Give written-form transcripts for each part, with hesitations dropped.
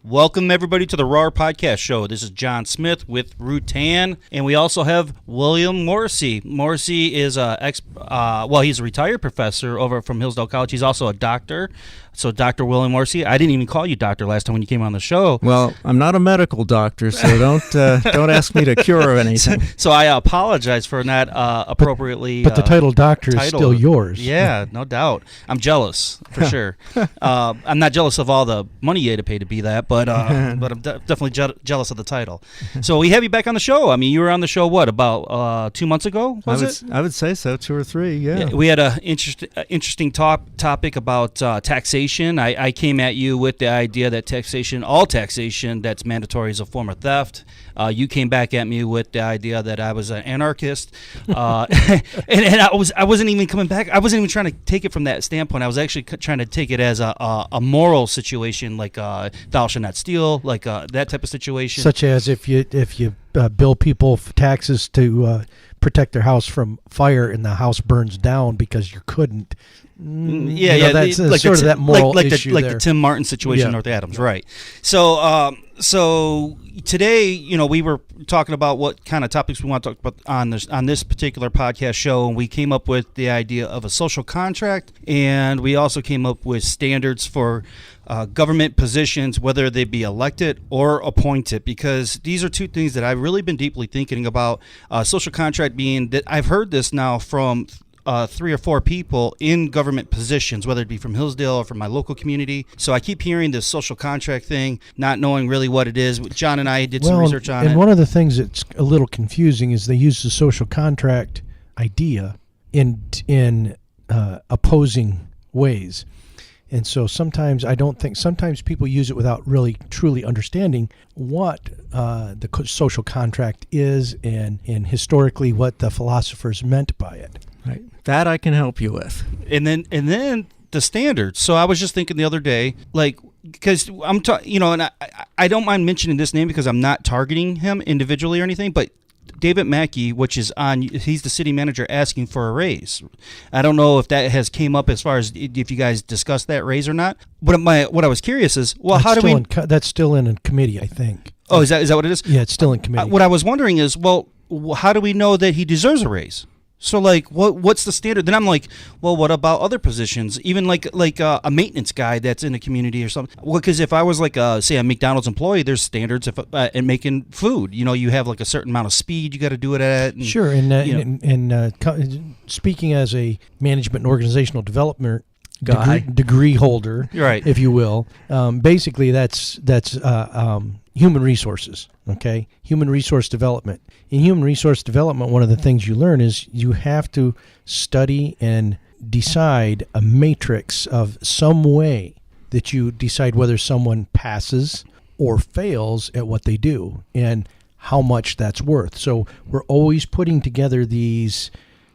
Welcome, everybody, to the R.O.A.R podcast show. This is John Smith with Rutan, and we also have William Morrisey. Morrisey is he's a retired professor over from Hillsdale College. He's also a doctor. So, Dr. William Morrisey, I didn't even call you doctor last time when you came on the show. Well, I'm not a medical doctor, so don't ask me to cure anything. So I apologize for not appropriately. But the title doctor is still yours. Yeah, no doubt. I'm jealous for sure. I'm not jealous of all the money you had to pay to be that, but I'm definitely jealous of the title. So we have you back on the show. I mean, you were on the show about 2 months ago? I would say so, 2 or 3. Yeah. We had an interesting topic about taxation. I came at you with the idea that all taxation that's mandatory is a form of theft. You came back at me with the idea that I was an anarchist, and I wasn't even coming back. I wasn't even trying to take it from that standpoint. I was actually trying to take it as a moral situation, like thou shalt not steal, like that type of situation. Such as if you bill people taxes to protect their house from fire and the house burns down because you couldn't. That's like sort of that moral issue like there. the Tim Martin situation, North Adams, right? So today, we were talking about what kind of topics we want to talk about on this particular podcast show, and we came up with the idea of a social contract, and we also came up with standards for government positions, whether they be elected or appointed, because these are two things that I've really been deeply thinking about. Social contract being that I've heard this now from 3 or 4 people in government positions, whether it be from Hillsdale or from my local community. So I keep hearing this social contract thing, not knowing really what it is. John and I did some research on it. And one of the things that's a little confusing is they use the social contract idea in opposing ways. And so sometimes people use it without really truly understanding what the social contract is and historically what the philosophers meant by it. Right. That I can help you with. And then the standards. So I was just thinking the other day, like, because I'm and I don't mind mentioning this name because I'm not targeting him individually or anything, but David Mackey, he's the city manager asking for a raise. I don't know if that has came up as far as if you guys discussed that raise or not. But what I was curious is, well, that's still in a committee, I think. Oh, is that what it is? Yeah, it's still in committee. What I was wondering is, well, how do we know that he deserves a raise? So, like, what's the standard? Then I'm like, well, what about other positions? Even like a maintenance guy that's in a community or something. Well, because if I was like, say, a McDonald's employee, there's standards in making food. You have like a certain amount of speed you got to do it at. And, sure. Speaking as a management and organizational development degree holder, right, if you will, basically that's human resources. Okay, human resource development. In human resource development, one of the things you learn is you have to study and decide a matrix of some way that you decide whether someone passes or fails at what they do and how much that's worth. So we're always putting together these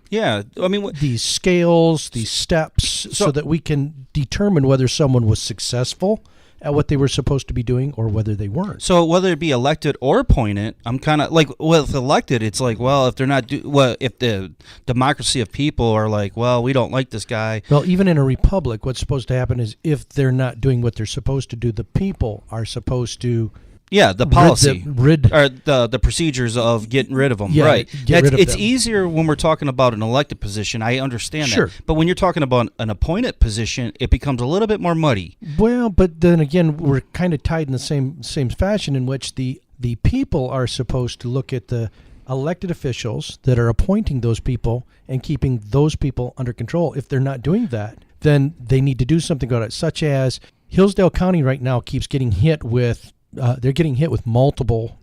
these scales, these steps, so that we can determine whether someone was successful at what they were supposed to be doing or whether they weren't. So whether it be elected or appointed, I'm kind of like, well, if elected, it's like, well, if they're not if the democracy of people are like, well, we don't like this guy. Well, even in a republic, what's supposed to happen is if they're not doing what they're supposed to do, the people are supposed to the policy or the procedures of getting rid of them. Yeah, right. It's easier when we're talking about an elected position. I understand that. But when you're talking about an appointed position, it becomes a little bit more muddy. Well, but then again, we're kind of tied in the same fashion in which the people are supposed to look at the elected officials that are appointing those people and keeping those people under control. If they're not doing that, then they need to do something about it, such as Hillsdale County right now keeps getting hit with they're getting hit with multiple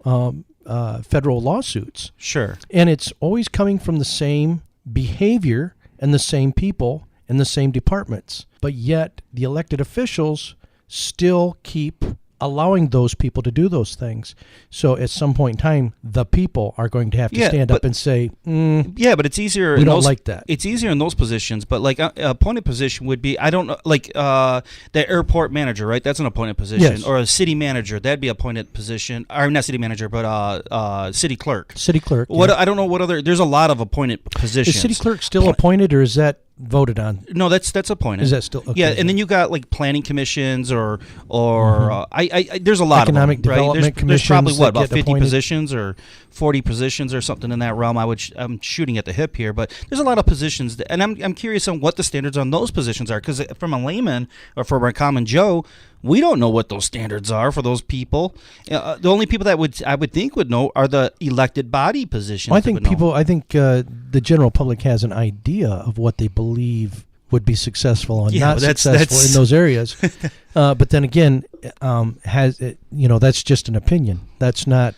federal lawsuits. Sure. And it's always coming from the same behavior and the same people and the same departments. But yet the elected officials still keep allowing those people to do those things. So at some point in time, the people are going to have to stand up and say, but it's easier. We don't like that. It's easier in those positions, but like a appointed position would be, I don't know, like the airport manager, right? That's an appointed position. Yes. Or a city manager, that'd be appointed position. Or not city manager, but city clerk. City clerk. I don't know what other. There's a lot of appointed positions. Is city clerk still appointed, or is that voted on. No, that's appointed. Is that still okay? Yeah, and then you got like planning commissions or I there's a lot Economic of them, right? development There's probably commissions what that about get 50 appointed? positions or 40 positions or something in that realm. I'm shooting at the hip here, but there's a lot of positions, and I'm curious on what the standards on those positions are, because from a layman or from a common Joe, we don't know what those standards are for those people. The only people that I would think would know are the elected body positions. Well, I think the general public has an idea of what they believe would be successful and not successful in those areas. But then again, that's just an opinion. That's not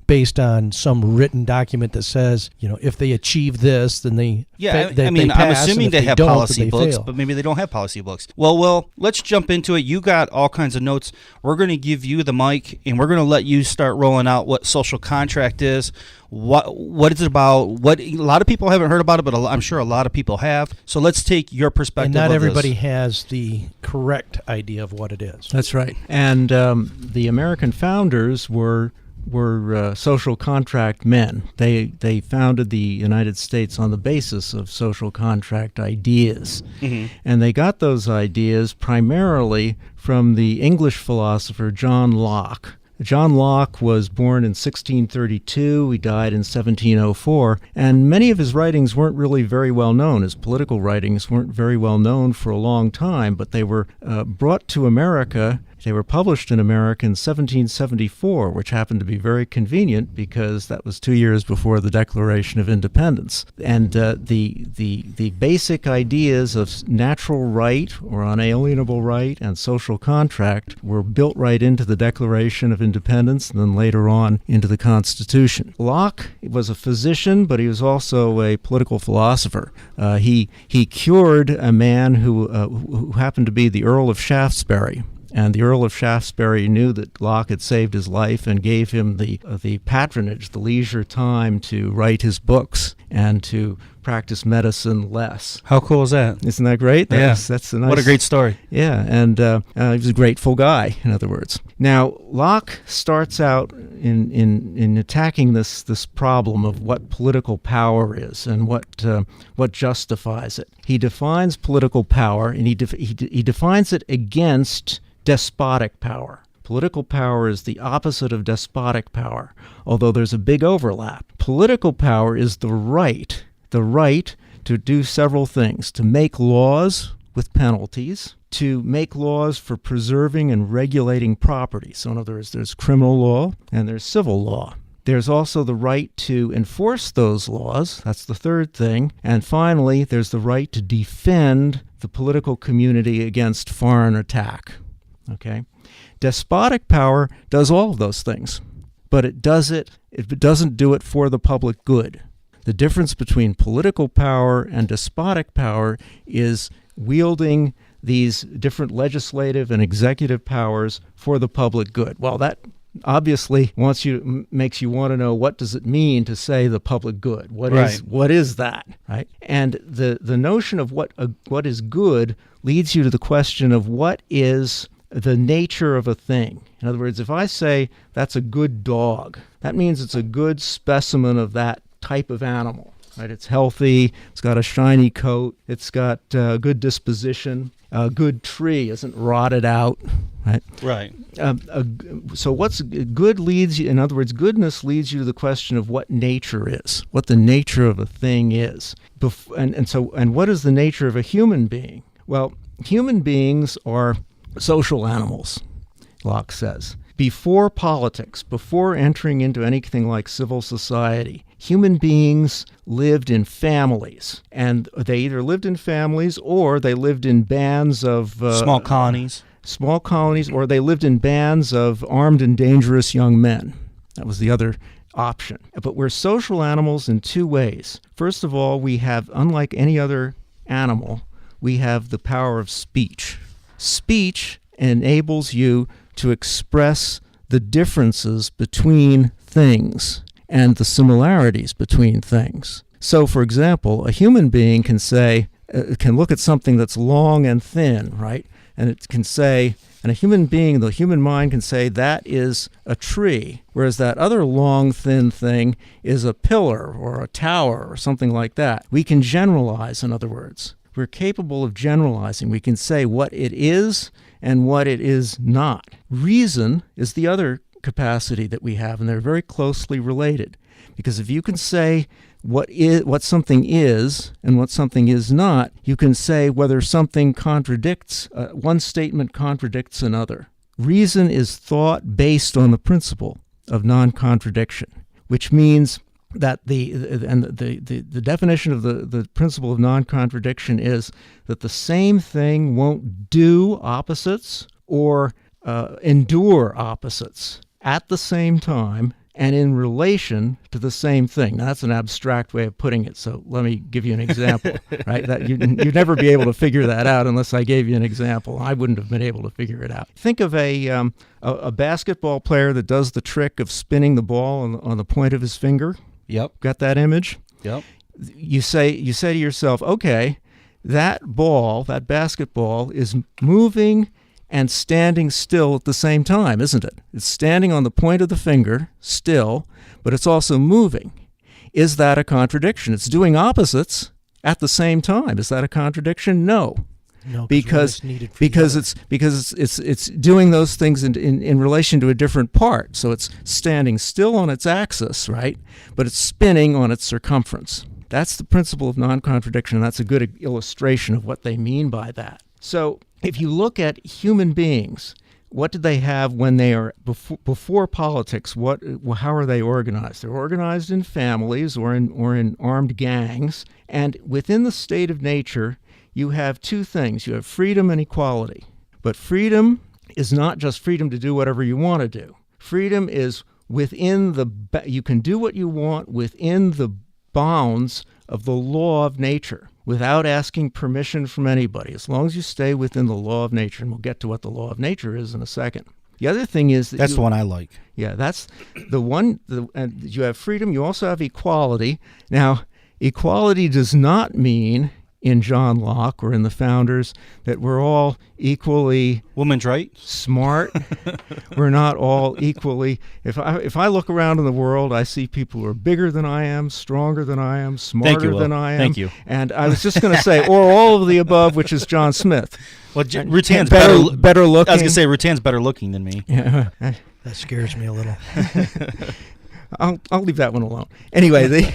based on some written document that says, if they achieve this, then they I'm pass, assuming and if they have don't, policy then they books, fail. but maybe they don't have policy books. Well, let's jump into it. You got all kinds of notes. We're going to give you the mic, and we're going to let you start rolling out what social contract is, what is it about, what a lot of people haven't heard about it, but I'm sure a lot of people have. So let's take your perspective. And not of everybody this. has the correct idea of what it is. That's right. And the American founders were social contract men. They founded the United States on the basis of social contract ideas. Mm-hmm. And they got those ideas primarily from the English philosopher John Locke. John Locke was born in 1632. He died in 1704. And many of his writings weren't really very well known. His political writings weren't very well known for a long time, but they were brought to America. They were published in America in 1774, which happened to be very convenient because that was 2 years before the Declaration of Independence. And the basic ideas of natural right or unalienable right and social contract were built right into the Declaration of Independence and then later on into the Constitution. Locke was a physician, but he was also a political philosopher. He cured a man who happened to be the Earl of Shaftesbury. And the Earl of Shaftesbury knew that Locke had saved his life and gave him the patronage, the leisure time to write his books and to practice medicine less. How cool is that? Isn't that great? That's a nice. What a great story. Yeah, and he was a grateful guy, in other words. Now, Locke starts out in attacking this problem of what political power is and what justifies it. He defines political power, and he defines it against despotic power. Political power is the opposite of despotic power, although there's a big overlap. Political power is the right to do several things: to make laws with penalties, to make laws for preserving and regulating property. So in other words, there's criminal law and there's civil law. There's also the right to enforce those laws. That's the third thing. And finally, there's the right to defend the political community against foreign attack. Okay? Despotic power does all of those things, but it doesn't do it for the public good. The difference between political power and despotic power is wielding these different legislative and executive powers for the public good. Well, that obviously makes you want to know, what does it mean to say the public good? What is that, right? And the notion of what is good leads you to the question of what is the nature of a thing. In other words, if I say that's a good dog, that means it's a good specimen of that type of animal, right? It's healthy, it's got a shiny coat, it's got good disposition, a good tree, isn't rotted out, right? Right. So what's good leads you, in other words, goodness leads you to the question of what nature is, what the nature of a thing is. And what is the nature of a human being? Well, human beings are social animals, Locke says. Before politics, before entering into anything like civil society, human beings lived in families. And they either lived in families or they lived in bands of... small colonies. Small colonies, or they lived in bands of armed and dangerous young men. That was the other option. But we're social animals in two ways. First of all, we have, unlike any other animal, we have the power of speech. Speech enables you to express the differences between things and the similarities between things. So, for example, a human being can look at something that's long and thin, right? And it can say, and a human being, the human mind can say that is a tree, whereas that other long, thin thing is a pillar or a tower or something like that. We can generalize, in other words. we're capable of generalizing. We can say what it is and what it is not. Reason is the other capacity that we have, and they're very closely related. Because if you can say what something is and what something is not, you can say whether something contradicts, one statement contradicts another. Reason is thought based on the principle of non-contradiction, which means that the definition of the principle of non-contradiction is that the same thing won't do opposites or endure opposites at the same time and in relation to the same thing. Now, that's an abstract way of putting it, so let me give you an example, right? That you'd never be able to figure that out unless I gave you an example. I wouldn't have been able to figure it out. Think of a basketball player that does the trick of spinning the ball on the point of his finger. Yep. Got that image? Yep. You say to yourself, okay, that basketball is moving and standing still at the same time, isn't it? It's standing on the point of the finger, still, but it's also moving. Is that a contradiction? It's doing opposites at the same time. Is that a contradiction? No. No, because it's doing those things in relation to a different part. So it's standing still on its axis, right? But it's spinning on its circumference. That's the principle of non-contradiction, and that's a good illustration of what they mean by that. So if you look at human beings, what did they have when they are before politics? How are they organized? They're organized in families or in armed gangs, and within the state of nature, you have two things. You have freedom and equality. But freedom is not just freedom to do whatever you want to do. Freedom is you can do what you want within the bounds of the law of nature without asking permission from anybody, as long as you stay within the law of nature. And we'll get to what the law of nature is in a second. The other thing is that's the one I like. Yeah, that's the one. And you have freedom. You also have equality. Now, equality does not mean in John Locke or in the founders that we're all equally woman's right smart. We're not all equally. If I look around in the world, I see people who are bigger than I am, stronger than I am, smarter than I am. Thank you. And I was just going to say, or all of the above, which is John Smith. Well, Rutan's better looking. I was going to say Rutan's better looking than me. Yeah. That scares me a little. I'll leave that one alone. Anyway,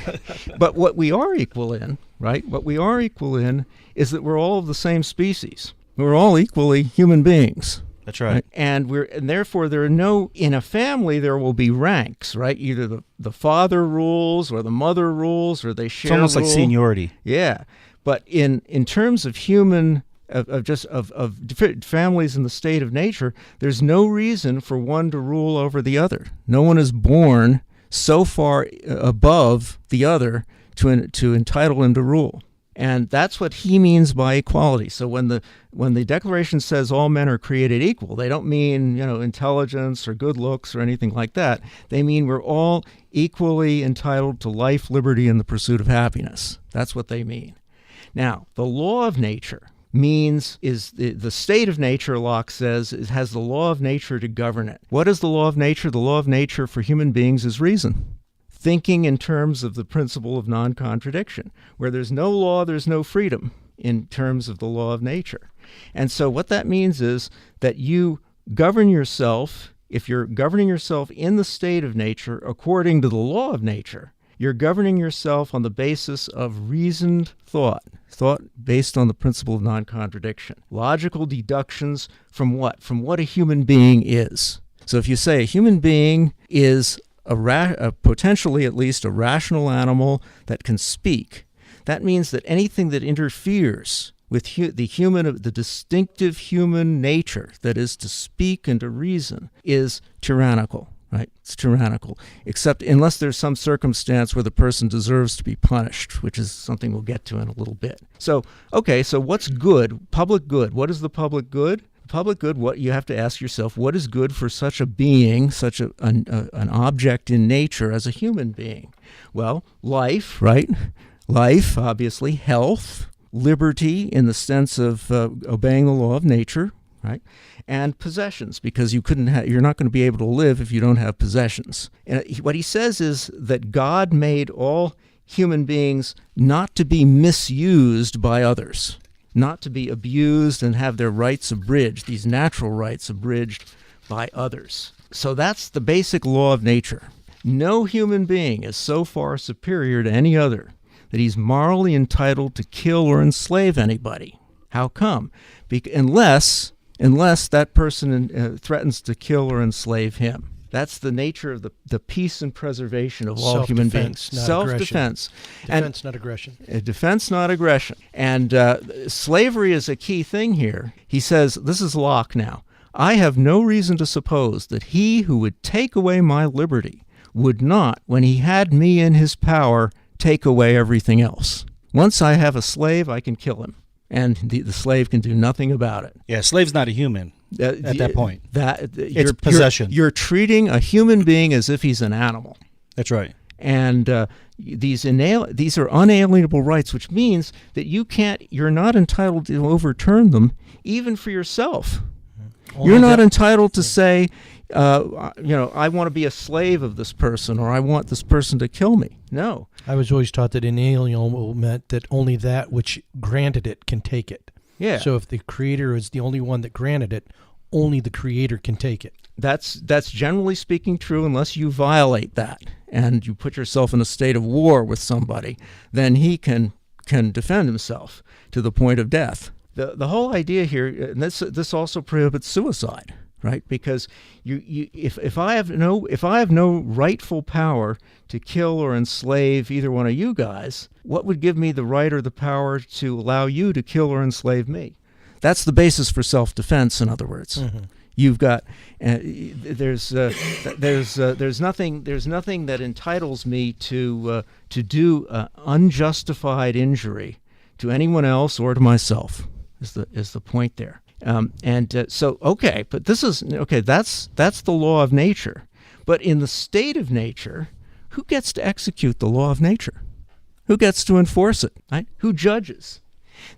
but what we are equal in, right? What we are equal in is that we're all of the same species. We're all equally human beings. That's right. And therefore in a family there will be ranks, right? Either the father rules or the mother rules or they share. It's almost like seniority. Yeah. But in terms of human of different families in the state of nature, there's no reason for one to rule over the other. No one is born so far above the other to entitle him to rule. And that's what he means by equality. So when the Declaration says all men are created equal, they don't mean, intelligence or good looks or anything like that. They mean we're all equally entitled to life, liberty, and the pursuit of happiness. That's what they mean. Now, the law of nature is the state of nature, Locke says, has the law of nature to govern it. What is the law of nature? The law of nature for human beings is reason. Thinking in terms of the principle of non-contradiction. Where there's no law, there's no freedom in terms of the law of nature. And so what that means is that you govern yourself, if you're governing yourself in the state of nature according to the law of nature, you're governing yourself on the basis of reasoned thought based on the principle of non-contradiction. Logical deductions from what? From what a human being is. So if you say a human being is potentially at least a rational animal that can speak, that means that anything that interferes with the distinctive human nature, that is to speak and to reason, is tyrannical. Right? It's tyrannical, except unless there's some circumstance where the person deserves to be punished, which is something we'll get to in a little bit. So what's good? Public good. What is the public good? Public good, what you have to ask yourself, what is good for such a being, such an object in nature as a human being? Well, life, right? Life, obviously, health, liberty in the sense of obeying the law of nature, right? And possessions, because you're not going to be able to live if you don't have possessions. And what he says is that God made all human beings not to be misused by others. not to be abused and have their rights abridged, these natural rights abridged by others. So that's the basic law of nature. No human being is so far superior to any other that he's morally entitled to kill or enslave anybody. How come? Unless that person threatens to kill or enslave him. That's the nature of the peace and preservation of all human beings. Self-defense. Defense, not aggression. Defense, not aggression. And slavery is a key thing here. He says, this is Locke now, I have no reason to suppose that he who would take away my liberty would not, when he had me in his power, take away everything else. Once I have a slave, I can kill him, and the slave can do nothing about it. Yeah, slave's not a human at that point. It's possession. You're treating a human being as if he's an animal. That's right. And these are unalienable rights, which means that you're not entitled to overturn them, even for yourself. You're not entitled to say, I want to be a slave of this person, or I want this person to kill me. No. I was always taught that inalienable meant that only that which granted it can take it. Yeah. So if the creator is the only one that granted it, only the creator can take it. That's generally speaking true, unless you violate that and you put yourself in a state of war with somebody, then he can defend himself to the point of death. The whole idea here, and this also prohibits suicide, right? Because if I have no rightful power to kill or enslave either one of you guys, what would give me the right or the power to allow you to kill or enslave me? That's the basis for self-defense. In other words, you've got there's nothing that entitles me to do unjustified injury to anyone else or to myself. Is the point there? So but this is that's the law of nature. But in the state of nature, who gets to execute the law of nature? Who gets to enforce it? Right? Who judges?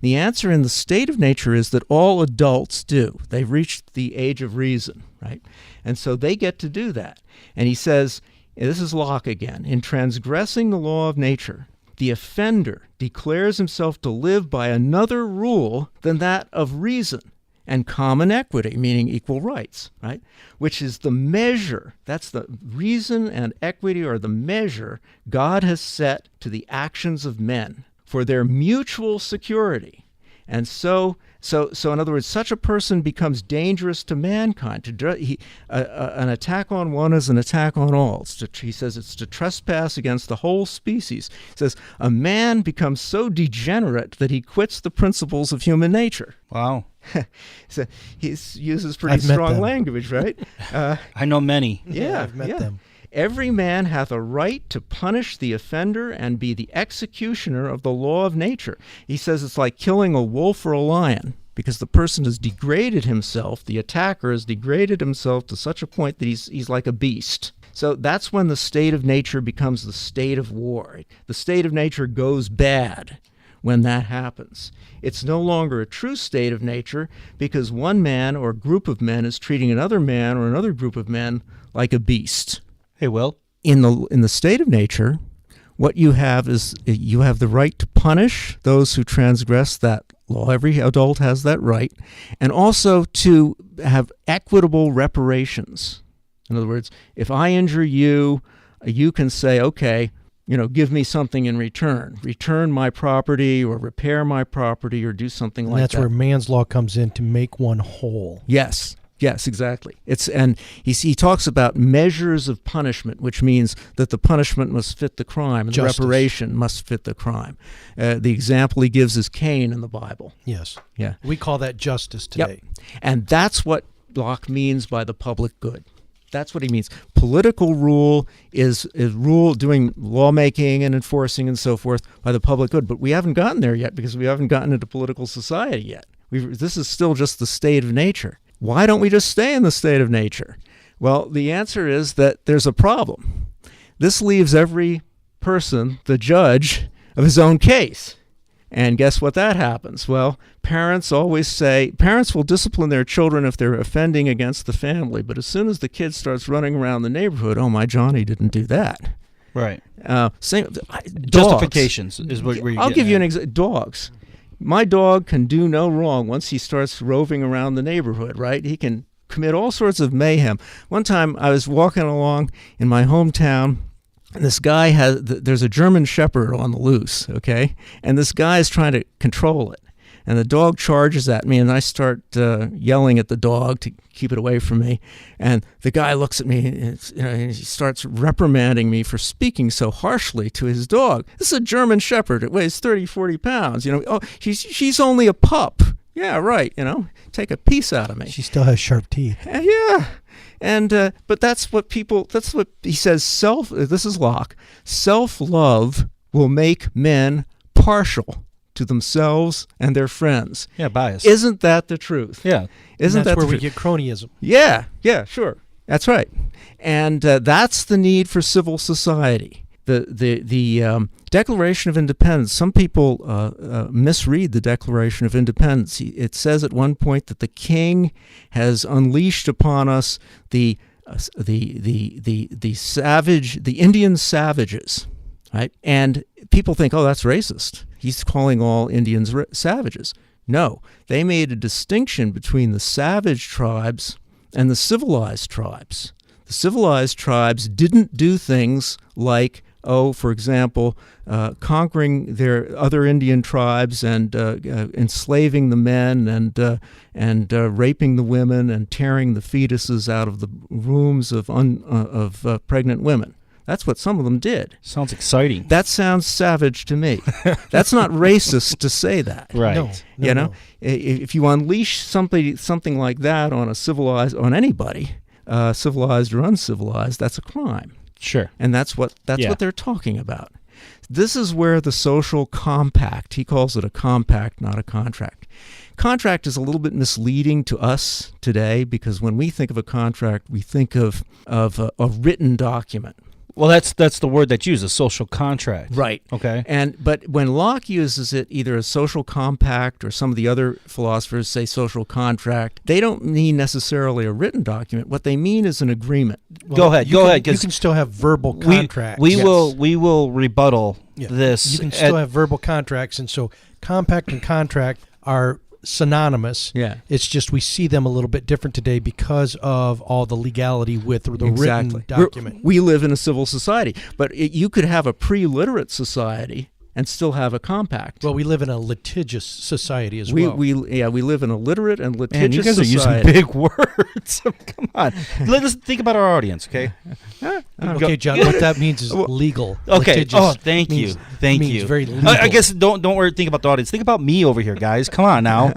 The answer in the state of nature is that all adults do. They've reached the age of reason, right? And so they get to do that. And he says, this is Locke again, in transgressing the law of nature, the offender declares himself to live by another rule than that of reason and common equity, meaning equal rights, right? Which is the measure, that's the reason and equity are the measure God has set to the actions of men for their mutual security. And so in other words, such a person becomes dangerous to mankind. An attack on one is an attack on all. He says it's to trespass against the whole species. He says a man becomes so degenerate that he quits the principles of human nature. Wow. So he uses pretty strong language, right? I know many. Yeah, I've met them. Every man hath a right to punish the offender and be the executioner of the law of nature. He says it's like killing a wolf or a lion, because the person has degraded himself, the attacker has degraded himself to such a point that he's like a beast. So that's when the state of nature becomes the state of war. The state of nature goes bad when that happens. It's no longer a true state of nature because one man or group of men is treating another man or another group of men like a beast. Hey, Will. In the state of nature, what you have is you have the right to punish those who transgress that law. Every adult has that right. And also to have equitable reparations. In other words, if I injure you, you can say, okay, give me something in return. Return my property or repair my property or do something like that. And that's where man's law comes in to make one whole. Yes. Yes, exactly. And he talks about measures of punishment, which means that the punishment must fit the crime, and Justice. The reparation must fit the crime. The example he gives is Cain in the Bible. Yes. Yeah. We call that justice today. Yep. And that's what Locke means by the public good. That's what he means. Political rule is rule doing lawmaking and enforcing and so forth by the public good. But we haven't gotten there yet because we haven't gotten into political society yet. This is still just the state of nature. Why don't we just stay in the state of nature? Well, the answer is that there's a problem. This leaves every person the judge of his own case. And guess what that happens? Well, parents always say, parents will discipline their children if they're offending against the family. But as soon as the kid starts running around the neighborhood, oh, my Johnny didn't do that. Right. Same. Justifications is what we're I'll give you an example. Dogs. My dog can do no wrong once he starts roving around the neighborhood, right? He can commit all sorts of mayhem. One time I was walking along in my hometown, and this guy there's a German Shepherd on the loose, okay? And this guy is trying to control it. And the dog charges at me, and I start yelling at the dog to keep it away from me. And the guy looks at me, and he starts reprimanding me for speaking so harshly to his dog. This is a German Shepherd. It weighs 30, 40 pounds. Oh, she's only a pup. Yeah, right. Take a piece out of me. She still has sharp teeth. Yeah. And but that's what he says. This is Locke. Self-love will make men partial to themselves and their friends. Yeah, bias. Isn't that the truth? Yeah. Isn't that's that where the we truth? get cronyism. Yeah, sure. That's right. And that's the need for civil society. The Declaration of Independence, some people misread the Declaration of Independence. It says at one point that the king has unleashed upon us the Indian savages, right? And people think, oh, that's racist. He's calling all Indians savages. No, they made a distinction between the savage tribes and the civilized tribes. The civilized tribes didn't do things like, for example, conquering their other Indian tribes and enslaving the men and raping the women and tearing the fetuses out of the wombs of pregnant women. That's what some of them did. Sounds exciting. That sounds savage to me. That's not racist to say that. Right. No. If you unleash something like that on anybody, civilized or uncivilized, that's a crime. Sure. And that's what they're talking about. This is where the social compact, he calls it a compact, not a contract. Contract is a little bit misleading to us today because when we think of a contract, we think of a written document. Well, that's the word that's used, a social contract. Right. Okay. But when Locke uses it, either a social compact or some of the other philosophers say social contract, they don't mean necessarily a written document. What they mean is an agreement. Go ahead. You can still have verbal contracts. We will rebuttal this. You can still have verbal contracts, and so compact and contract are synonymous. Yeah. It's just we see them a little bit different today because of all the legality with the written document. We live in a civil society, but you could have a pre-literate society and still have a compact. Well, we live in a litigious society as well. We live in a literate and litigious Man, you guys society. are using big words. Come on. Let's think about our audience, okay? Okay, John, what that means is legal. Okay. Litigious Thank you. Thank you. Very legal. I guess don't worry. Think about the audience. Think about me over here, guys. Come on now.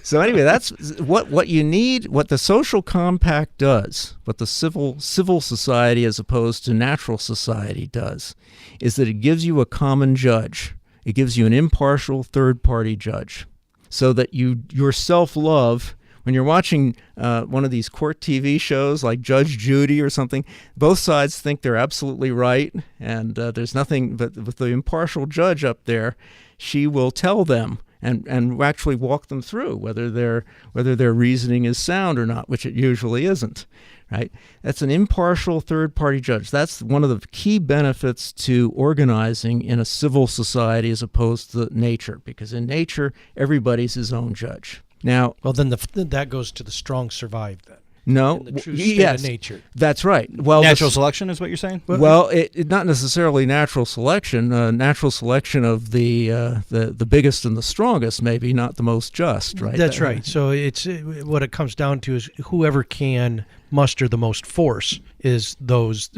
So anyway, that's what you need. What the social compact does, what the civil society as opposed to natural society does, is that it gives you a common judge. It gives you an impartial third-party judge, so that your self-love. When you're watching one of these court TV shows like Judge Judy or something, both sides think they're absolutely right, and there's nothing but with the impartial judge up there, she will tell them and actually walk them through whether their reasoning is sound or not, which it usually isn't. Right? That's an impartial third-party judge. That's one of the key benefits to organizing in a civil society as opposed to nature, because in nature, everybody's his own judge. Now, well, then that goes to the strong survive then. No, in the true state of nature. That's right. Well, natural selection is what you're saying? Well, it not necessarily natural selection. Natural selection of the biggest and the strongest, maybe not the most just. Right. That's right. So it's what it comes down to is whoever can muster the most force is those.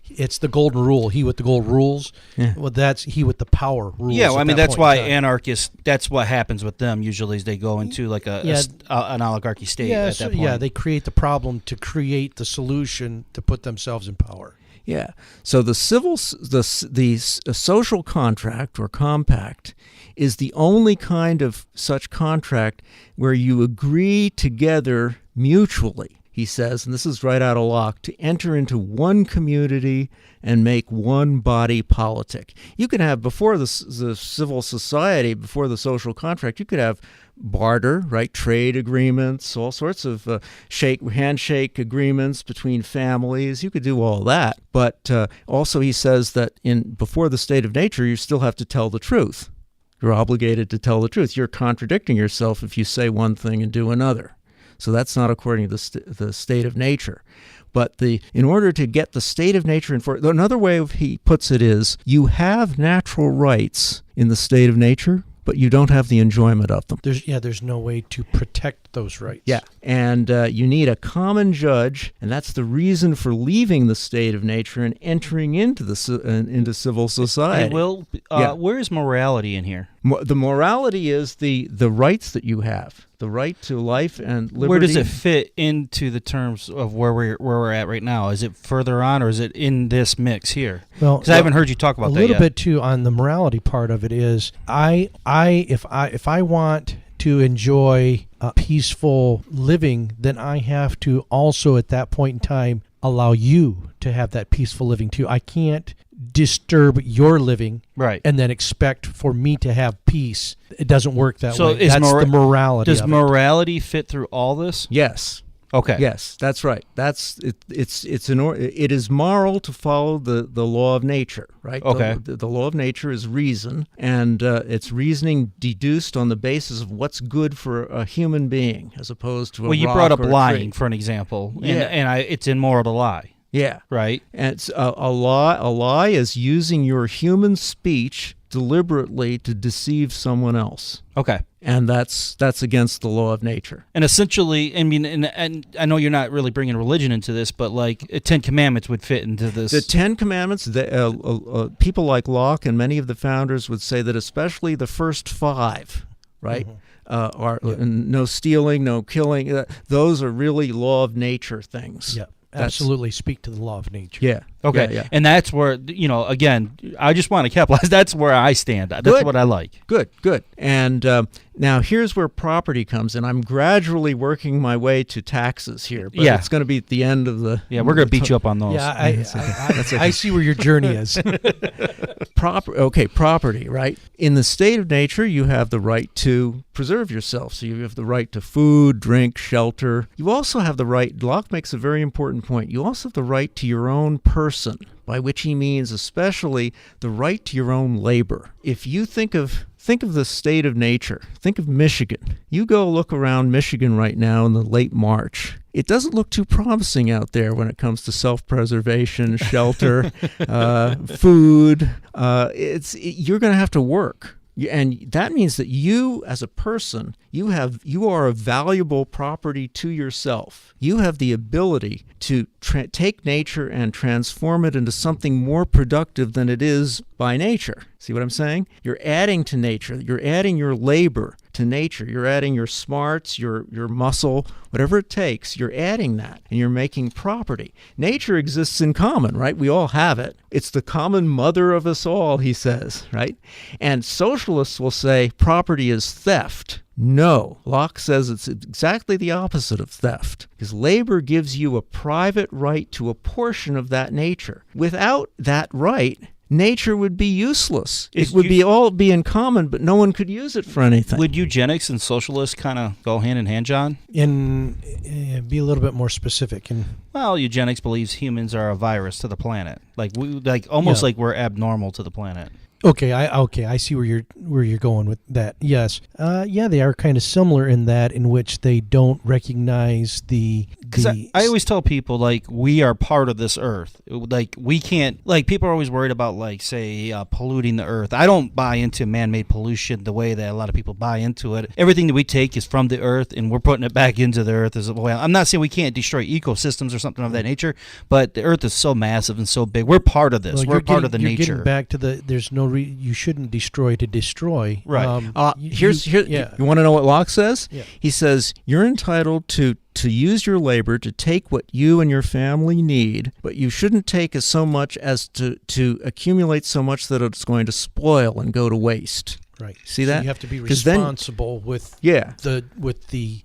It's the golden rule. He with the gold rules. Yeah. Well, that's he with the power rules. Yeah, well, I mean that's why anarchists. That's what happens with them. Usually, is they go into like an oligarchy state at that point. Yeah, they create the problem to create the solution to put themselves in power. Yeah. So the social contract or compact is the only kind of such contract where you agree together mutually, he says, and this is right out of Locke, to enter into one community and make one body politic. You could have, before the civil society, before the social contract, you could have barter, right? Trade agreements, all sorts of handshake agreements between families. You could do all that. But also he says that before the state of nature, you still have to tell the truth. You're obligated to tell the truth. You're contradicting yourself if you say one thing and do another. So that's not according to the state of nature. But in order to get the state of nature another way he puts it is, you have natural rights in the state of nature, but you don't have the enjoyment of them. There's no way to protect those rights. Yeah, and you need a common judge, and that's the reason for leaving the state of nature and entering into into civil society. Hey, Will, where is morality in here? The morality is the rights that you have. The right to life and liberty. Where does it fit into the terms of where we're at right now? Is it further on, or is it in this mix here? Well, because I haven't heard you talk about that yet. A little bit too on the morality part of it is if I want to enjoy peaceful living, then I have to also at that point in time allow you to have that peaceful living too. I can't disturb your living, right, and then expect for me to have peace. It doesn't work that way. That's the morality. Does morality fit through all this? Yes. Okay. Yes, that's right. That's it. It is moral to follow the law of nature, right? Okay. The law of nature is reason, and it's reasoning deduced on the basis of what's good for a human being, as opposed to a rock or a tree. Well, you brought up lying for an example, and it's immoral to lie. Yeah. Right. And it's a lie is using your human speech deliberately to deceive someone else. Okay. And that's against the law of nature. And essentially, I mean, and I know you're not really bringing religion into this, but like 10 Commandments would fit into this. The 10 Commandments, people like Locke and many of the founders would say that especially the first 5, right, are no stealing, no killing. Those are really law of nature things. Yeah. Absolutely speak to the law of nature. Yeah. Okay. Yeah. And that's where, again, I just want to capitalize. That's where I stand. That's what I like. Good. And now here's where property comes in. I'm gradually working my way to taxes here, but it's going to be at the end of the... Yeah, we're going to beat you up on those. Yeah, I see where your journey is. Property, right? In the state of nature, you have the right to preserve yourself. So you have the right to food, drink, shelter. You also have the right, Locke makes a very important point, you also have the right to your own person, by which he means especially the right to your own labor. If you think of the state of nature, think of Michigan. You go look around Michigan right now in the late March. It doesn't look too promising out there when it comes to self-preservation, shelter, food. You're going to have to work. And that means that you, as a person, you are a valuable property to yourself. You have the ability to take nature and transform it into something more productive than it is by nature. See what I'm saying? You're adding to nature. You're adding your labor to nature. You're adding your smarts, your muscle, whatever it takes. You're adding that, and you're making property. Nature exists in common, right? We all have it. It's the common mother of us all, he says, right? And socialists will say property is theft. No, Locke says it's exactly the opposite of theft, because labor gives you a private right to a portion of that nature. Without that right, nature would be useless. It would all be in common, but no one could use it for anything. Would eugenics and socialists kind of go hand in hand, John? And be a little bit more specific. Well, eugenics believes humans are a virus to the planet, like we're abnormal to the planet. Okay, I see where you're going with that. Yes, they are kind of similar in which they don't recognize the. Because I always tell people, like, we are part of this earth. Like, we can't, like, people are always worried about, like, say, polluting the earth. I don't buy into man-made pollution the way that a lot of people buy into it. Everything that we take is from the earth, and we're putting it back into the earth as well. I'm not saying we can't destroy ecosystems or something of that nature, but the earth is so massive and so big. We're part of this. We're part of the nature. You're getting back to there's no you shouldn't destroy to destroy. Right. You want to know what Locke says? Yeah. He says, you're entitled to use your labor to take what you and your family need, but you shouldn't take as so much as to accumulate so much that it's going to spoil and go to waste. Right. See so that? You have to be responsible with the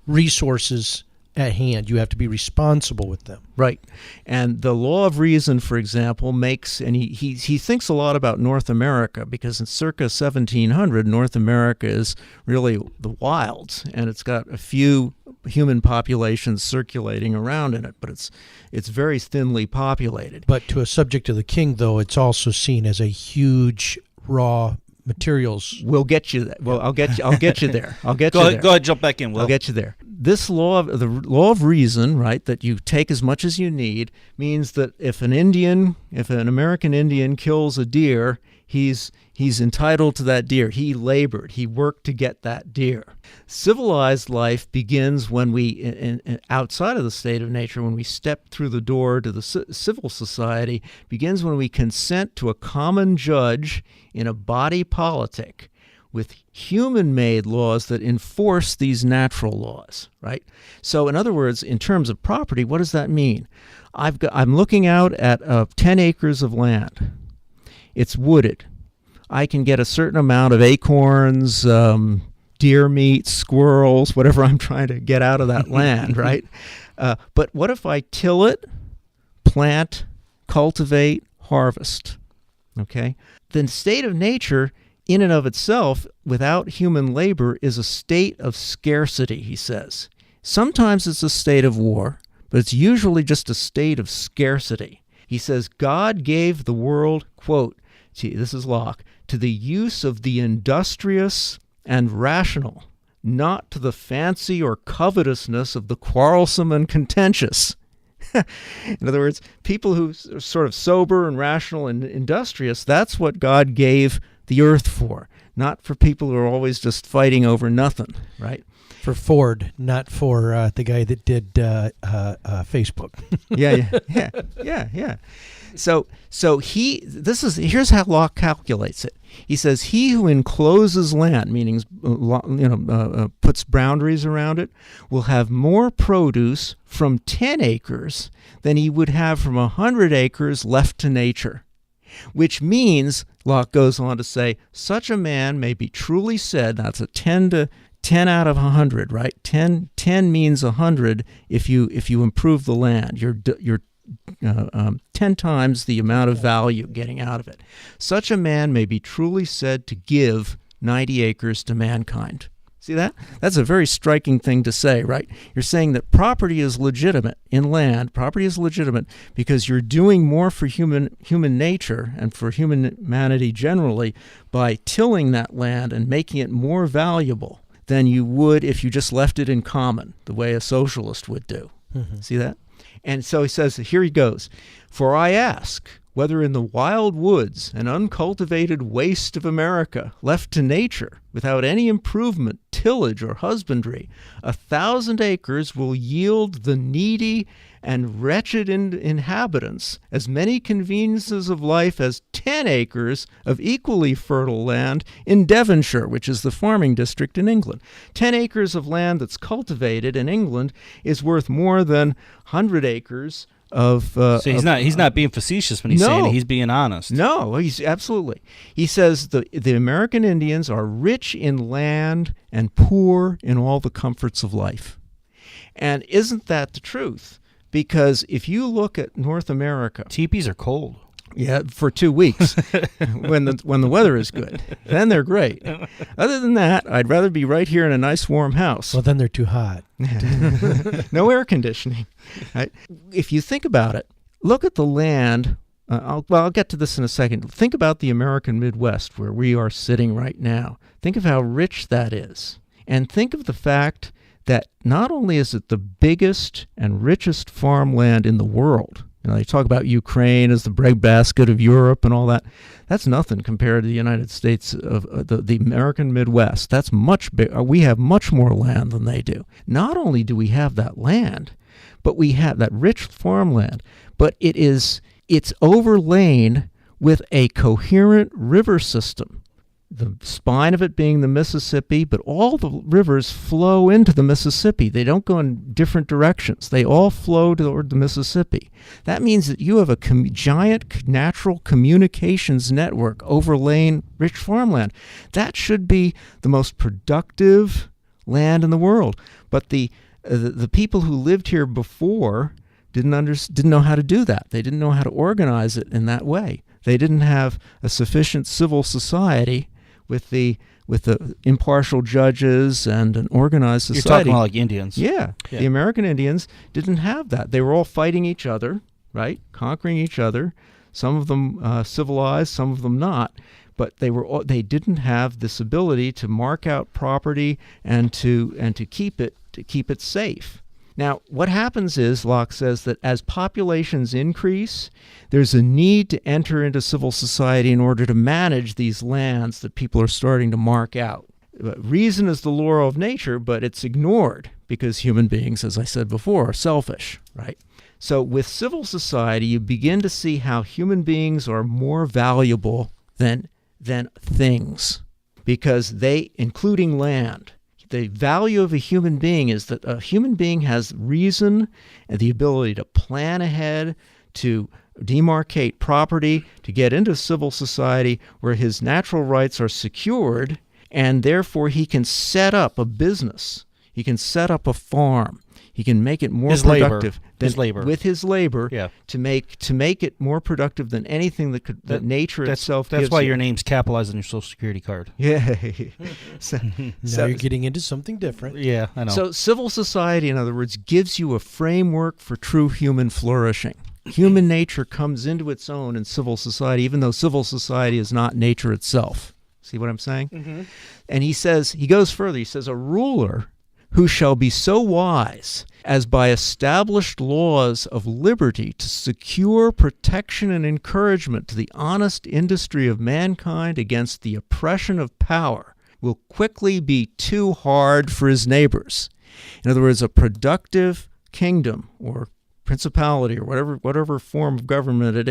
resources at hand. You have to be responsible with them. Right. And the law of reason, for example, makes, and he thinks a lot about North America, because in circa 1700, North America is really the wilds, and it's got a few human populations circulating around in it, but it's very thinly populated. But to a subject of the king, though, it's also seen as a huge raw materials. We'll get you. Well, I'll get you there. I'll get you there. Go ahead, jump back in, Will. I'll get you there. This the law of reason, right, that you take as much as you need, means that if an American Indian kills a deer, he's entitled to that deer. He labored. He worked to get that deer. Civilized life begins when we, outside of the state of nature, when we step through the door to the civil society, begins when we consent to a common judge in a body politic with human-made laws that enforce these natural laws, right? So in other words, in terms of property, what does that mean? I'm looking out at 10 acres of land. It's wooded. I can get a certain amount of acorns, deer meat, squirrels, whatever I'm trying to get out of that land, right? But what if I till it, plant, cultivate, harvest, okay? The state of nature in and of itself, without human labor, is a state of scarcity, he says. Sometimes it's a state of war, but it's usually just a state of scarcity. He says, God gave the world, quote, this is Locke, to the use of the industrious and rational, not to the fancy or covetousness of the quarrelsome and contentious. In other words, people who are sort of sober and rational and industrious, that's what God gave the earth for, not for people who are always just fighting over nothing, right? For Ford, not for the guy that did Facebook. Yeah. So here's how Locke calculates it. He says he who encloses land, meaning puts boundaries around it, will have more produce from 10 acres than he would have from 100 acres left to nature. Which means, Locke goes on to say, such a man may be truly said, that's a 10 out of 100, right? 10 means 100 if you improve the land. You're 10 times the amount of value getting out of it. Such a man may be truly said to give 90 acres to mankind. See that? That's a very striking thing to say, right? You're saying that property is legitimate in land. Property is legitimate because you're doing more for human nature and for humanity generally by tilling that land and making it more valuable than you would if you just left it in common, the way a socialist would do. Mm-hmm. See that? And so he says, here he goes, for I ask, whether in the wild woods and uncultivated waste of America, left to nature, without any improvement, tillage, or husbandry, 1,000 acres will yield the needy and wretched inhabitants as many conveniences of life as 10 acres of equally fertile land in Devonshire, which is the farming district in England. 10 acres of land that's cultivated in England is worth more than 100 acres of so he's not being facetious when he's saying it. He's being honest. No, he's absolutely. He says the American Indians are rich in land and poor in all the comforts of life. And isn't that the truth? Because if you look at North America, teepees are cold. Yeah, for 2 weeks when the weather is good. Then they're great. Other than that, I'd rather be right here in a nice warm house. Well, then they're too hot. No air conditioning. Right? If you think about it, look at the land. I'll get to this in a second. Think about the American Midwest where we are sitting right now. Think of how rich that is. And think of the fact that not only is it the biggest and richest farmland in the world. They talk about Ukraine as the breadbasket of Europe and all that. That's nothing compared to the United States of the American Midwest. That's much big. We have much more land than they do. Not only do we have that land, but we have that rich farmland, but it's overlain with a coherent river system. The spine of it being the Mississippi, but all the rivers flow into the Mississippi. They don't go in different directions. They all flow toward the Mississippi. That means that you have a giant natural communications network overlaying rich farmland. That should be the most productive land in the world. But the people who lived here before didn't know how to do that. They didn't know how to organize it in that way. They didn't have a sufficient civil society with the impartial judges and an organized society. You're talking about like Indians. Yeah. The American Indians didn't have that. They were all fighting each other, right? Conquering each other. Some of them civilized, some of them not. but they didn't have this ability to mark out property and to keep it safe. Now, what happens is, Locke says that as populations increase, there's a need to enter into civil society in order to manage these lands that people are starting to mark out. Reason is the law of nature, but it's ignored because human beings, as I said before, are selfish, right? So with civil society, you begin to see how human beings are more valuable than things, because they, including land. The value of a human being is that a human being has reason and the ability to plan ahead, to demarcate property, to get into civil society where his natural rights are secured, and therefore he can set up a business. He can set up a farm. He can make it more productive with his labor to make it more productive than anything that nature itself gives. That's why your name's capitalized on your Social Security card. Yeah. Now you're getting into something different. Yeah, I know. So civil society, in other words, gives you a framework for true human flourishing. Human nature comes into its own in civil society, even though civil society is not nature itself. See what I'm saying? Mm-hmm. And he goes further. He says, a ruler who shall be so wise as by established laws of liberty to secure protection and encouragement to the honest industry of mankind against the oppression of power will quickly be too hard for his neighbors. In other words, a productive kingdom or principality or whatever form of government it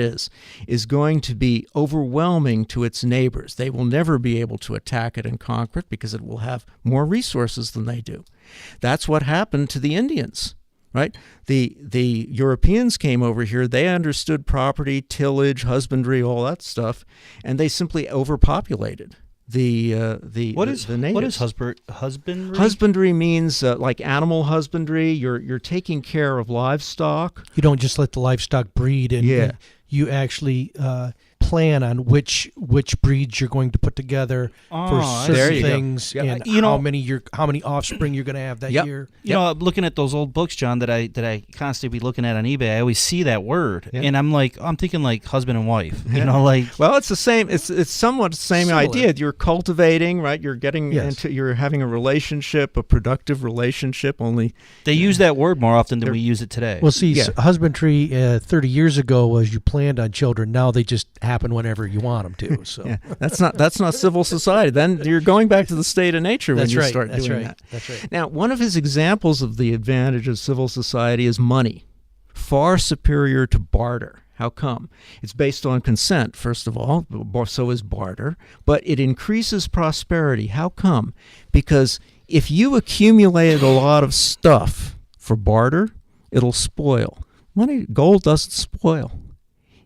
is going to be overwhelming to its neighbors. They will never be able to attack it and conquer it because it will have more resources than they do. That's what happened to the Indians, right? The Europeans came over here. They understood property, tillage, husbandry, all that stuff, and they simply overpopulated the natives. What is husbandry? Husbandry means like animal husbandry. You're taking care of livestock. You don't just let the livestock breed, and you actually plan on which breeds you're going to put together for certain things, and how many offspring you're going to have that year. You know, looking at those old books, John, that I constantly be looking at on eBay, I always see that word, and I'm thinking like husband and wife. You know, like well, it's the same. It's somewhat the same idea. You're cultivating, right? You're getting you're having a relationship, a productive relationship. Only they use that word more often than we use it today. Well, see, husbandry 30 years ago was you planned on children. Now they just happen whenever you want them to. So that's not civil society. Then you're going back to the state of nature when you start doing that. That's right. Now, one of his examples of the advantage of civil society is money, far superior to barter. How come? It's based on consent, first of all, so is barter, but it increases prosperity. How come? Because if you accumulated a lot of stuff for barter, it'll spoil. Gold doesn't spoil.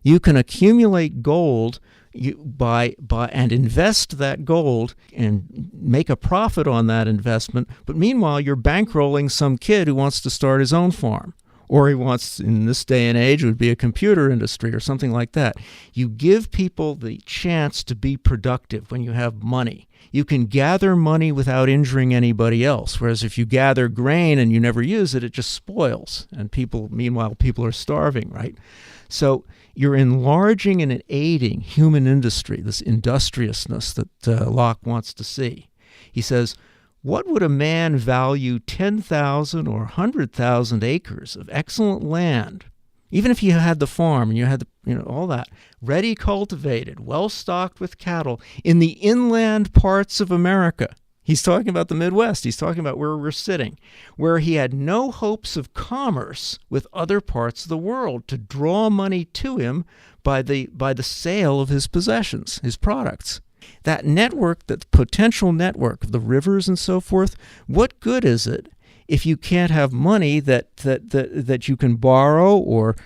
You can accumulate gold and invest that gold and make a profit on that investment, but meanwhile you're bankrolling some kid who wants to start his own farm. Or he wants, in this day and age, it would be a computer industry or something like that. You give people the chance to be productive when you have money. You can gather money without injuring anybody else, whereas if you gather grain and you never use it, it just spoils. And meanwhile, people are starving, right? So you're enlarging and aiding human industry, this industriousness that Locke wants to see. He says, what would a man value 10,000 or 100,000 acres of excellent land, even if you had the farm and you had all that, ready cultivated, well stocked with cattle, in the inland parts of America? He's talking about the Midwest. He's talking about where we're sitting, where he had no hopes of commerce with other parts of the world to draw money to him by the sale of his possessions, his products. That network, that potential network of the rivers and so forth, what good is it if you can't have money that you can borrow or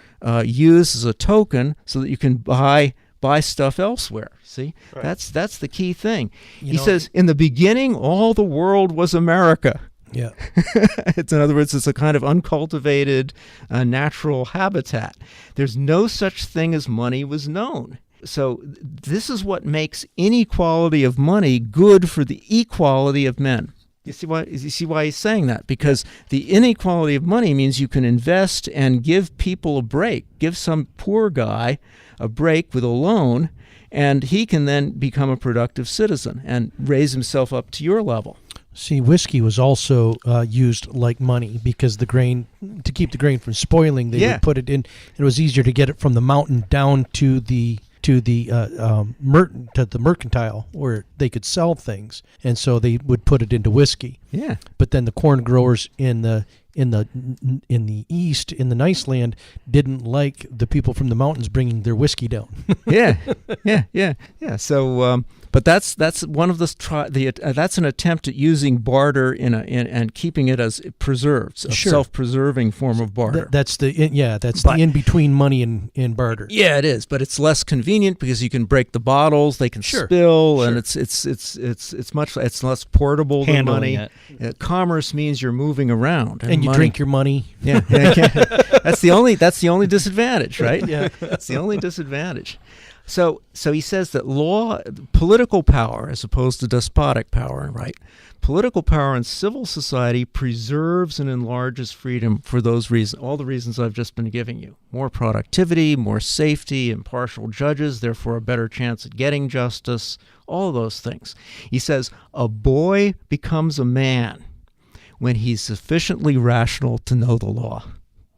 use as a token so that you can buy stuff elsewhere? See, right. That's the key thing. He says, in the beginning, all the world was America. Yeah. In other words, it's a kind of uncultivated natural habitat. There's no such thing as money was known. So this is what makes inequality of money good for the equality of men. You see why he's saying that? Because the inequality of money means you can invest and give people a break, give some poor guy a break with a loan, and he can then become a productive citizen and raise himself up to your level. See, whiskey was also used like money because the grain, to keep the grain from spoiling, they would put it in. It was easier to get it from the mountain down to the mercantile where they could sell things, and so they would put it into whiskey. Yeah. But then the corn growers in the east, in the nice land, didn't like the people from the mountains bringing their whiskey down. Yeah. So, but that's one of that's an attempt at using barter and keeping it as preserved, a self-preserving form of barter. That's the in between money and barter. Yeah, it is, but it's less convenient because you can break the bottles, they can spill, and it's less portable than money. Commerce means you're moving around, and you drink your money. Yeah, that's the only disadvantage, right? Yeah, that's the only disadvantage. So he says that political power, as opposed to despotic power, right? Political power in civil society preserves and enlarges freedom for those reasons, all the reasons I've just been giving you. More productivity, more safety, impartial judges, therefore a better chance at getting justice, all of those things. He says a boy becomes a man when he's sufficiently rational to know the law,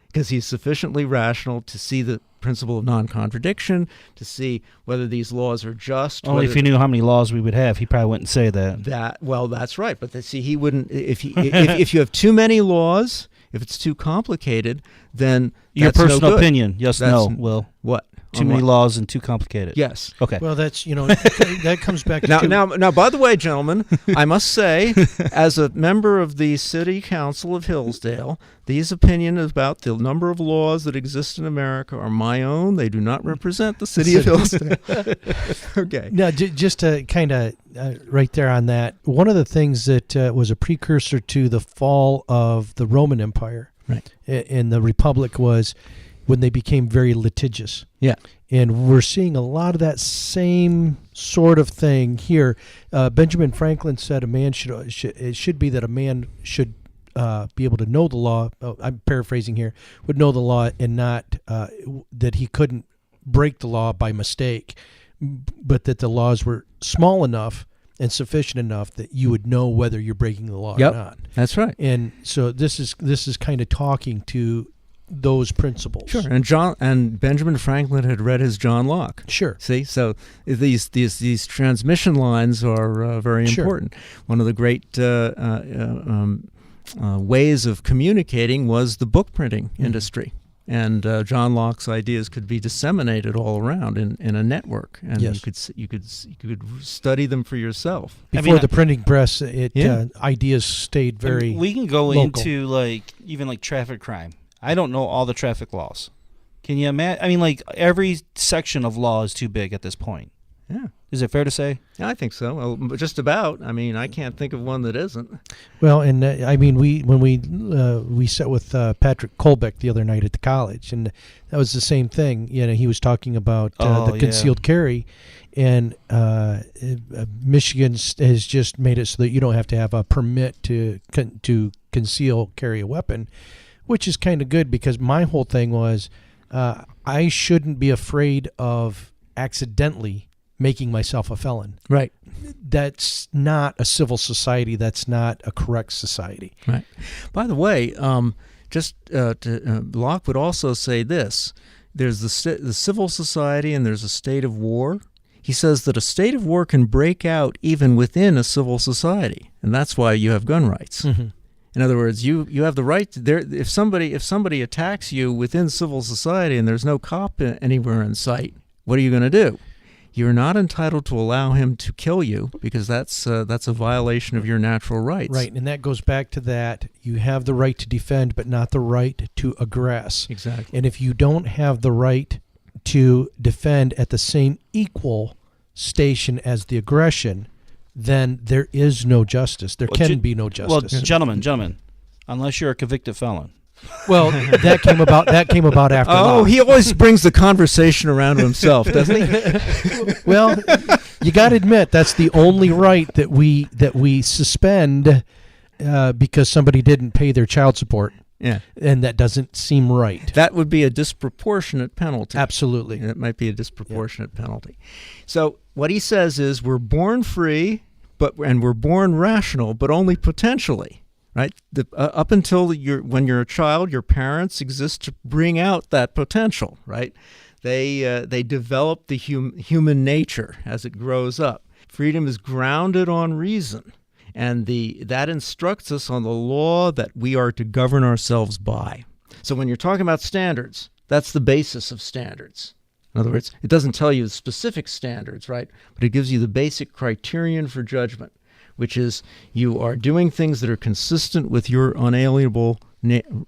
because he's sufficiently rational to see the principle of non-contradiction, to see whether these laws are just. Only if he knew how many laws we would have, he probably wouldn't say that. Well, that's right. But see, he wouldn't. If you have too many laws, if it's too complicated, then your that's no personal good. opinion. Yes, no. Will what? Too many laws and too complicated. Yes. Okay. Well, that's that comes back to now. By the way, gentlemen, I must say, as a member of the City Council of Hillsdale, these opinions about the number of laws that exist in America are my own. They do not represent the city of Hillsdale. Okay. Now, just to kind of right there on that, one of the things that was a precursor to the fall of the Roman Empire, right, in the Republic was when they became very litigious. Yeah. And we're seeing a lot of that same sort of thing here. Benjamin Franklin said it should be that a man should be able to know the law. I'm paraphrasing here. Would know the law and not that he couldn't break the law by mistake, but that the laws were small enough and sufficient enough that you would know whether you're breaking the law or not. That's right. And so this is kind of talking to those principles. Sure, and Benjamin Franklin had read his John Locke. Sure. See, so these transmission lines are very important. One of the great ways of communicating was the book printing industry, and John Locke's ideas could be disseminated all around in a network, and you could study them for yourself. Before the printing press, ideas stayed very. We can go local. into even traffic crime. I don't know all the traffic laws. Can you imagine? Every section of law is too big at this point. Yeah. Is it fair to say? Yeah, I think so. Well, just about. I can't think of one that isn't. Well, and we sat with Patrick Colbeck the other night at the college, and that was the same thing. He was talking about the concealed carry, and Michigan has just made it so that you don't have to have a permit to conceal carry a weapon, which is kind of good because my whole thing was I shouldn't be afraid of accidentally making myself a felon. Right. That's not a civil society. That's not a correct society. Right. By the way, Locke would also say this. There's the civil society and there's a state of war. He says that a state of war can break out even within a civil society, and that's why you have gun rights. Mm-hmm. In other words, you have the right to, if somebody attacks you within civil society and there's no cop anywhere in sight, what are you going to do? You're not entitled to allow him to kill you because that's a violation of your natural rights. Right, and that goes back to that. You have the right to defend, but not the right to aggress. Exactly. And if you don't have the right to defend at the same equal station as the aggression, then there is no justice. There can be no justice. Well, gentlemen, unless you're a convicted felon. Well, that came about after. Oh, he always brings the conversation around to himself, doesn't he? Well, you got to admit that's the only right that we suspend because somebody didn't pay their child support. Yeah. And that doesn't seem right. That would be a disproportionate penalty. Absolutely. It might be a disproportionate penalty. So what he says is we're born free, and we're born rational, but only potentially. Right, up until when you're a child, your parents exist to bring out that potential. Right, they develop the human nature as it grows up. Freedom is grounded on reason, and that instructs us on the law that we are to govern ourselves by. So when you're talking about standards, that's the basis of standards. In other words, it doesn't tell you the specific standards, right, but it gives you the basic criterion for judgment, which is you are doing things that are consistent with your unalienable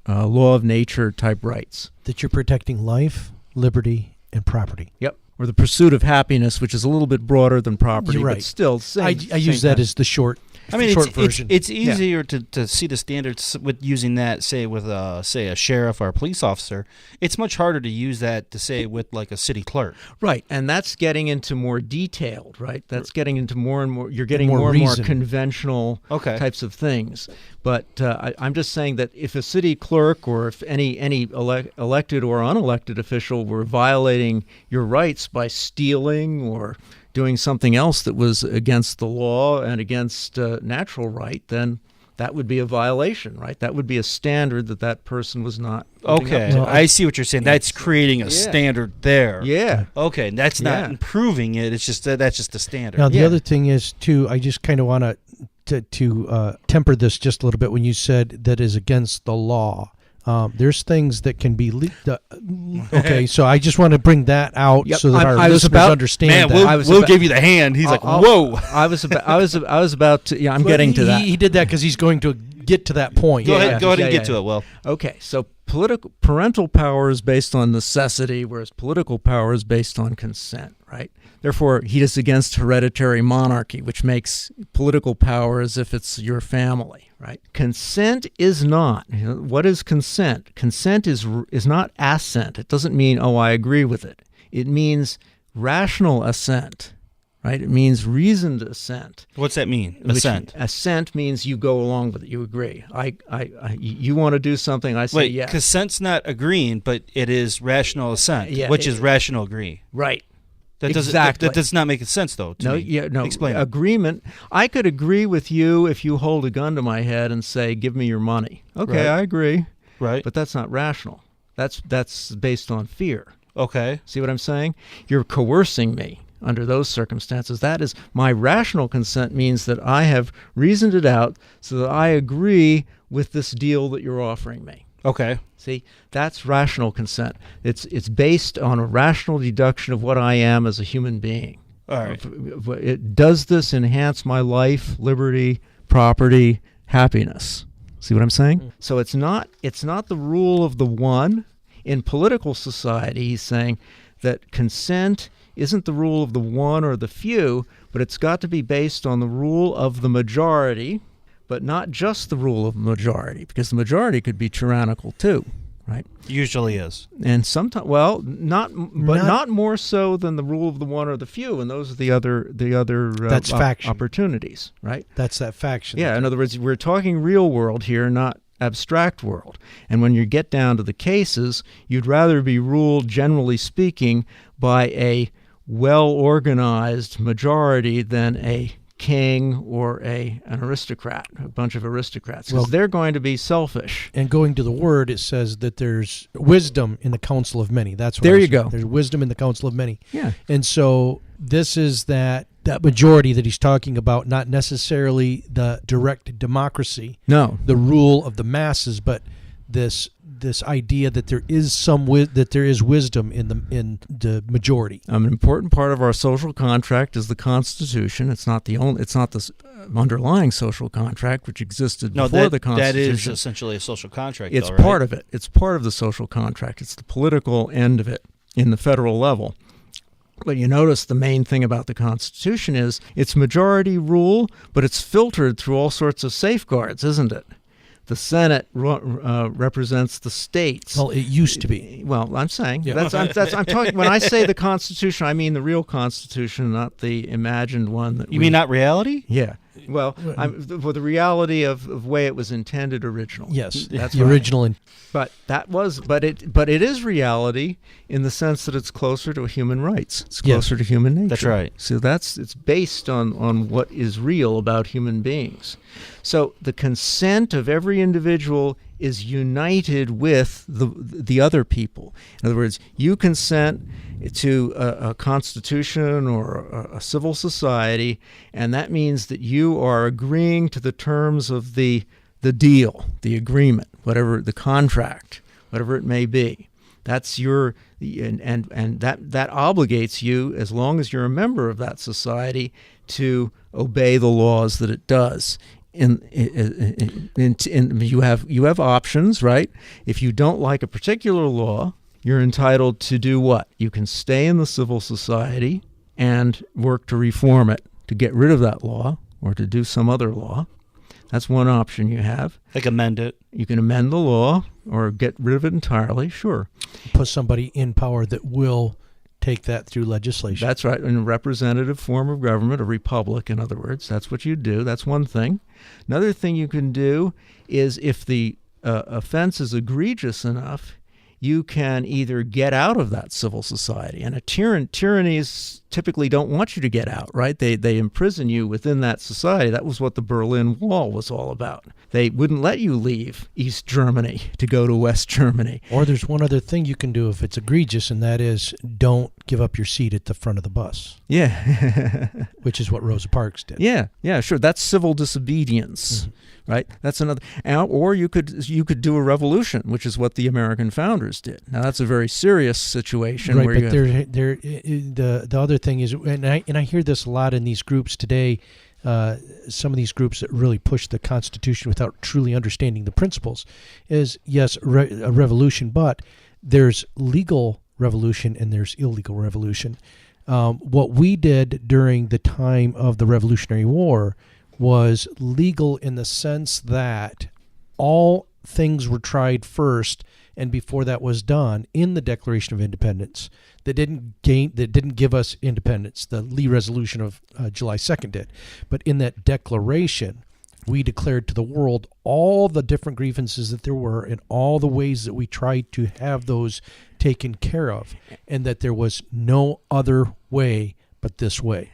law of nature type rights. That you're protecting life, liberty, and property. Yep. Or the pursuit of happiness, which is a little bit broader than property, You're right. but still same. I use that as the short version. It's easier to see the standards with using that, say, with say a sheriff or a police officer. It's much harder to use that to say with like a city clerk. Right, and that's getting into more detailed, right? That's getting into more and more. You're getting More more and more reason. conventional types of things. But I'm just saying that if a city clerk or if any elected or unelected official were violating your rights by stealing or doing something else that was against the law and against natural right, then that would be a violation, right? That would be a standard that person was not. Okay, I see what you're saying. That's creating a standard there. Yeah. Okay, that's not improving it. It's just that's just the standard. Now, the other thing is, too, I just kind of want to temper this just a little bit when you said that is against the law. There's things that can be okay, so I just want to bring that out so that our listeners understand that. We'll give you the hand. He's like, whoa. I was about to. Yeah, I'm getting to that. He did that because he's going to get to that point. Go ahead and get to it. Well, okay. So parental power is based on necessity, whereas political power is based on consent. Right. Therefore, he is against hereditary monarchy, which makes political power as if it's your family. Right. Consent is not. What is consent? Consent is not assent. It doesn't mean, oh, I agree with it. It means rational assent. Right. It means reasoned assent. What's that mean? Assent. Assent means you go along with it. You agree. You want to do something. I say yes. Consent's not agreeing, but it is rational assent, which is rational agree. Right. That does not make sense, though. To me. No. Explain. Agreement. I could agree with you if you hold a gun to my head and say, "Give me your money." Okay, I agree. Right. But that's not rational. That's based on fear. Okay. See what I'm saying? You're coercing me under those circumstances. That is, my rational consent means that I have reasoned it out so that I agree with this deal that you're offering me. Okay. See, that's rational consent. It's based on a rational deduction of what I am as a human being. All right. Does this enhance my life, liberty, property, happiness? See what I'm saying? Mm-hmm. So it's not the rule of the one. In political society, he's saying that consent isn't the rule of the one or the few, but it's got to be based on the rule of the majority, but not just the rule of the majority, because the majority could be tyrannical too, right? Usually is. And sometimes, not more so than the rule of the one or the few, and those are the other that's faction opportunities, right? That's that faction. Yeah, in other words, we're talking real world here, not abstract world. And when you get down to the cases, you'd rather be ruled, generally speaking, by a well-organized majority than a king or an aristocrat, a bunch of aristocrats, because they're going to be selfish. And going to the word, it says that there's wisdom in the counsel of many. That's what there you go. There's wisdom in the counsel of many. Yeah. And so this is that majority that he's talking about, not necessarily the direct democracy, no, the rule of the masses, but this idea that there is wisdom in the majority. An important part of our social contract is the Constitution. It's not the underlying social contract which existed before the Constitution. That is essentially a social contract. It's part of it. It's part of the social contract. It's the political end of it in the federal level. But you notice the main thing about the Constitution is it's majority rule, but it's filtered through all sorts of safeguards, isn't it? The Senate represents the states. Well, it used to be. Well, I'm saying I'm talking. When I say the Constitution, I mean the real Constitution, not the imagined one. You mean not reality? Yeah. Well, for the reality of the way it was intended originally. Yes, that's the right. original. But it is reality in the sense that it's closer to human rights. It's closer to human nature. That's right. So it's based on what is real about human beings. So the consent of every individual is united with the other people. In other words, you consent to a constitution or a civil society, and that means that you are agreeing to the terms of the deal, the agreement, whatever the contract, whatever it may be. That's and that obligates you, as long as you're a member of that society, to obey the laws that it does. You have options, right? If you don't like a particular law, you're entitled to do what? You can stay in the civil society and work to reform it, to get rid of that law or to do some other law. That's one option you have. Like amend it. You can amend the law or get rid of it entirely, sure. Put somebody in power that will take that through legislation. That's right, in a representative form of government, a republic, in other words. That's what you do. That's one thing. Another thing you can do is, if the offense is egregious enough, you can either get out of that civil society. And tyrannies typically don't want you to get out, right? They imprison you within that society. That was what the Berlin Wall was all about. They wouldn't let you leave East Germany to go to West Germany. Or there's one other thing you can do if it's egregious, and that is don't give up your seat at the front of the bus. Yeah. Which is what Rosa Parks did. Yeah, sure. That's civil disobedience, right? That's another. Or you could do a revolution, which is what the American founders did. Now that's a very serious situation. Right, where but the other thing is, and I hear this a lot in these groups today. Some of these groups that really push the Constitution without truly understanding the principles is, yes, a revolution, but there's legal revolution and there's illegal revolution. What we did during the time of the Revolutionary War was legal in the sense that all things were tried first, and before that was done, in the Declaration of Independence, that didn't give us independence. The Lee Resolution of July 2nd did, but in that declaration, we declared to the world all the different grievances that there were and all the ways that we tried to have those taken care of, and that there was no other way but this way.